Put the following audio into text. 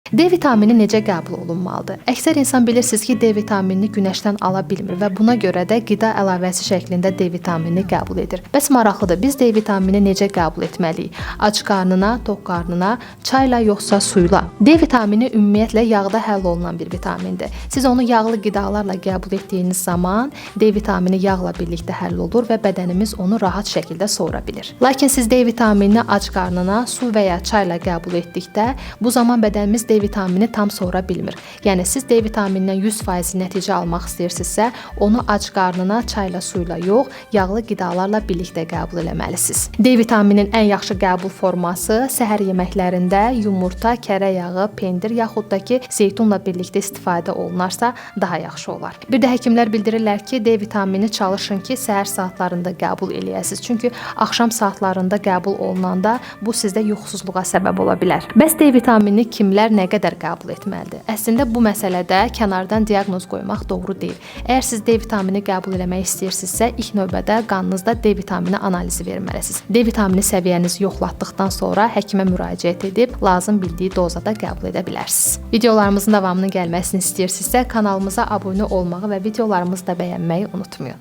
D vitamini necə qəbul olunmalıdır? Əksər insan bilirsiniz ki, D vitaminini günəşdən ala bilmir və buna görə də qida əlavəsi şəklində D vitaminini qəbul edir. Bəs maraqlıdır, biz D vitamini necə qəbul etməliyik? Ac qarnına, tox qarnına, çayla yoxsa suyla? D vitamini ümumiyyətlə yağda həll olunan bir vitamindir. Siz onu yağlı qidalarla qəbul etdiyiniz zaman D vitamini yağla birlikdə həll olur və bədənimiz onu rahat şəkildə soğura bilir. Lakin siz D vitaminini ac qarnına su və ya çayla qəbul etdikdə, bu zaman bədənimiz D vitamini tam soğura bilmir. Yəni siz D vitaminindən 100% nəticə almaq istəyirsinizsə, onu ac qarnına çayla, suyla yox, yağlı qidalarla birlikdə qəbul etməlisiniz. D vitaminin ən yaxşı qəbul forması səhər yeməklərində yumurta, kərə yağı, pendir yaxud da ki, zeytunla birlikdə istifadə olunarsa daha yaxşı olar. Bir də həkimlər bildirirlər ki, D vitamini çalışın ki, səhər saatlarında qəbul eləyəsiniz. Çünki axşam saatlarında qəbul olunanda bu sizdə yuxusuzluğa səbəb ola bilər. Bəs D vitamini kimlər nə qədər qəbul etməlidir? Əslində bu məsələdə kənardan diaqnoz qoymaq doğru deyil. Əgər siz D vitamini qəbul etmək istəyirsinizsə, ilk növbədə qanınızda D vitamini analizi verməlisiniz. D vitamini səviyyənizi yoxlatdıqdan sonra həkimə müraciət edib lazım bildiyi dozada qəbul edə bilərsiniz. Videolarımızın davamının gəlməsini istəyirsinizsə, kanalımıza abunə olmağı və videolarımızı da bəyənməyi unutmayın.